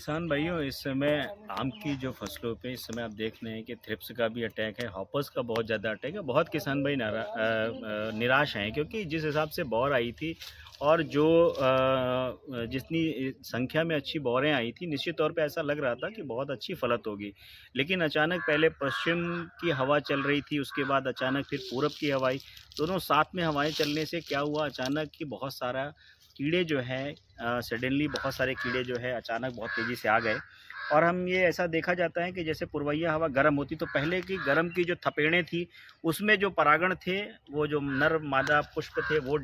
किसान भाइयों, इस समय आम की जो फसलों पे इस समय आप देख रहे हैं कि थ्रिप्स का भी अटैक है, हॉपर्स का बहुत ज़्यादा अटैक है। बहुत किसान भाई निराश हैं, क्योंकि जिस हिसाब से बौर आई थी और जो जितनी संख्या में अच्छी बौरें आई थी, निश्चित तौर पे ऐसा लग रहा था कि बहुत अच्छी फलत होगी। लेकिन अचानक पहले पश्चिम की हवा चल रही थी, उसके बाद अचानक फिर पूरब की हवा आई। दोनों साथ में हवाएं चलने से क्या हुआ, अचानक कि बहुत सारा कीड़े जो हैं, सडनली बहुत सारे कीड़े जो है अचानक बहुत तेज़ी से आ गए। और हम ये ऐसा देखा जाता है कि जैसे पूर्वइया हवा गर्म होती, तो पहले की गर्म की जो थपेड़ें थी, उसमें जो परागण थे, वो जो नर मादा पुष्प थे, वो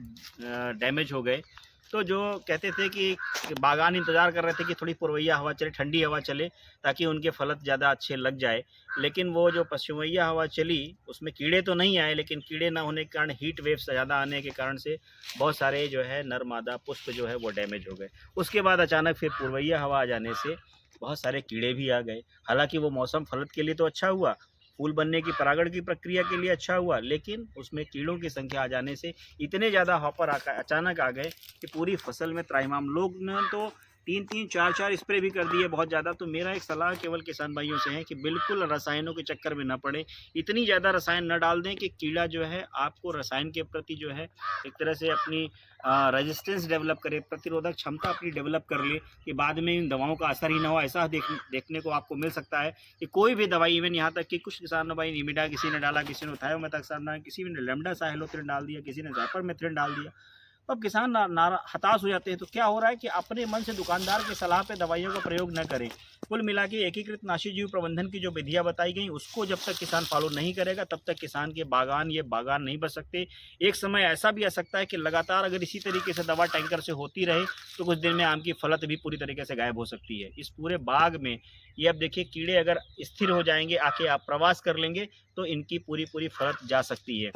डैमेज हो गए। तो जो कहते थे कि बागान इंतज़ार कर रहे थे कि थोड़ी पूर्वइया हवा चले, ठंडी हवा चले, ताकि उनके फलत ज़्यादा अच्छे लग जाए। लेकिन वो जो पश्चिमइया हवा चली, उसमें कीड़े तो नहीं आए, लेकिन कीड़े ना होने के कारण, हीट वेव्स ज़्यादा आने के कारण से बहुत सारे जो है नर मादा पुष्प जो है वो डैमेज हो गए। उसके बाद अचानक फिर पूर्वइया हवा आ जाने से बहुत सारे कीड़े भी आ गए। हालाँकि वो मौसम फलत के लिए तो अच्छा हुआ, फूल बनने की परागण की प्रक्रिया के लिए अच्छा हुआ, लेकिन उसमें कीड़ों की संख्या आ जाने से इतने ज़्यादा हॉपर अचानक आ गए कि पूरी फसल में त्राहिमाम। लोग ने तो 3-3 4-4 स्प्रे भी कर दिए बहुत ज़्यादा। तो मेरा एक सलाह केवल किसान भाइयों से है कि बिल्कुल रसायनों के चक्कर में ना पड़े। इतनी ज़्यादा रसायन न डाल दें कि कीड़ा जो है आपको रसायन के प्रति जो है एक तरह से अपनी रेजिस्टेंस डेवलप करे, प्रतिरोधक क्षमता अपनी डेवलप कर ले, कि बाद में इन दवाओं का असर ही ना हो। ऐसा देखने को आपको मिल सकता है कि कोई भी दवाई, इवन यहाँ तक कि कुछ किसानों भाई निमिडा किसी ने डाला, किसी ने थायोमेथाक्साम, किसी ने लेमडा साइलोथ्रिन डाल दिया, किसी ने ज़ाइपरमेथ्रिन डाल दिया। अब किसान हताश हो जाते हैं। तो क्या हो रहा है कि अपने मन से दुकानदार की सलाह पे दवाइयों का प्रयोग न करें। कुल मिला के एकीकृत नाशी जीव प्रबंधन की जो विधियां बताई गई, उसको जब तक किसान फॉलो नहीं करेगा, तब तक किसान के बागान ये बागान नहीं बच सकते। एक समय ऐसा भी आ सकता है कि लगातार अगर इसी तरीके से दवा टैंकर से होती रहे, तो कुछ दिन में आम की फलत भी पूरी तरीके से गायब हो सकती है। इस पूरे बाग में ये अब देखिए, कीड़े अगर स्थिर हो जाएंगे, आके आप प्रवास कर लेंगे, तो इनकी पूरी पूरी फलत जा सकती है।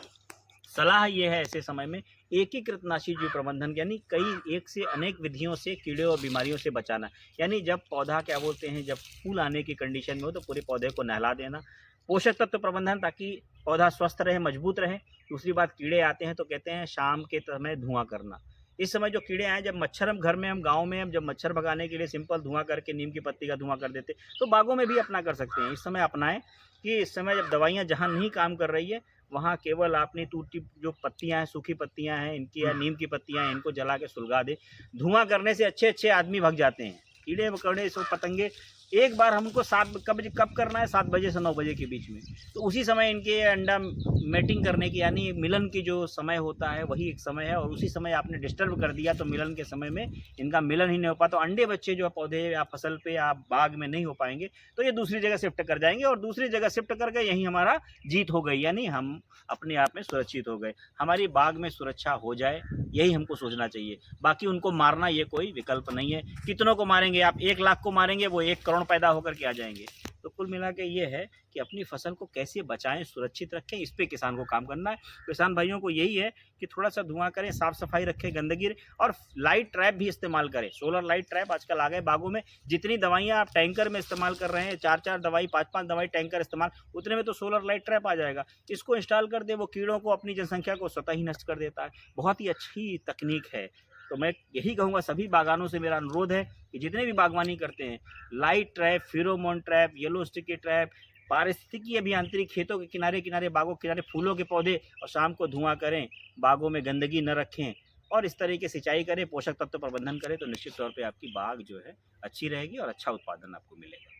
सलाह ये है ऐसे समय में एकीकृत नाशी जीव प्रबंधन, यानी कई एक से अनेक विधियों से कीड़े और बीमारियों से बचाना। यानी जब पौधा क्या बोलते हैं, जब फूल आने की कंडीशन में हो, तो पूरे पौधे को नहला देना। पोषक तत्व प्रबंधन, ताकि पौधा स्वस्थ रहे, मजबूत रहे। दूसरी बात, कीड़े आते हैं तो कहते हैं शाम के समय धुआं करना। इस समय जो कीड़े आए, जब मच्छर, हम घर में, हम गाँव में, हम जब मच्छर भगाने के लिए सिंपल धुआं करके नीम की पत्ती का धुआं कर देते, तो बागों में भी अपना कर सकते हैं। इस समय अपनाएं कि इस समय जब दवाइयाँ जहाँ नहीं काम कर रही है, वहाँ केवल आपने टूटी जो पत्तियाँ हैं, सूखी पत्तियाँ हैं इनकी, या नीम की पत्तियाँ हैं, इनको जला के सुलगा दे। धुआं करने से अच्छे अच्छे आदमी भग जाते हैं। कीड़े मकोड़े, सो पतंगे, एक बार हमको कब करना है, 7 बजे से 9 बजे के बीच में। तो उसी समय इनके अंडा मेटिंग करने की, यानी मिलन की जो समय होता है, वही एक समय है। और उसी समय आपने डिस्टर्ब कर दिया, तो मिलन के समय में इनका मिलन ही नहीं हो पाता, तो अंडे बच्चे जो है पौधे या फसल पे या बाग में नहीं हो पाएंगे। तो ये दूसरी जगह शिफ्ट कर जाएंगे, और दूसरी जगह शिफ्ट करके यहीं हमारा जीत हो गई, यानी हम अपने आप में सुरक्षित हो गए। हमारी बाग में सुरक्षा हो जाए, यही हमको सोचना चाहिए। बाकी उनको मारना ये कोई विकल्प नहीं है। कितनों को मारेंगे आप? 1 लाख को मारेंगे, वो 1 करोड़ पैदा होकर के आ जाएंगे। तो कुल मिला के ये है कि अपनी फसल को कैसे बचाएं, सुरक्षित रखें, इस पे किसान को काम करना है। किसान भाइयों को यही है कि थोड़ा सा धुआं करें, साफ सफाई रखें, गंदगी, और लाइट ट्रैप भी इस्तेमाल करें। सोलर लाइट ट्रैप आजकल आ गए बागों में। जितनी दवाइयाँ आप टैंकर में इस्तेमाल कर रहे हैं, 4-4 दवाई, 5-5 दवाई टैंकर इस्तेमाल, उतने में तो सोलर लाइट ट्रैप आ जाएगा। इसको इंस्टॉल कर दे, वो कीड़ों को, अपनी जनसंख्या को स्वतः ही नष्ट कर देता है। बहुत ही अच्छी तकनीक है। तो मैं यही कहूँगा, सभी बागानों से मेरा अनुरोध है कि जितने भी बागवानी करते हैं, light trap, pheromone trap, yellow sticky trap, पारिस्थितिकी अभियांत्रिकी, खेतों के किनारे किनारे, बागों के किनारे फूलों के पौधे, और शाम को धुआं करें, बागों में गंदगी न रखें, और इस तरीके से सिंचाई करें, पोषक तत्व प्रबंधन करें, तो निश्चित तौर पे आपकी बाग जो है अच्छी रहेगी और अच्छा उत्पादन आपको मिलेगा।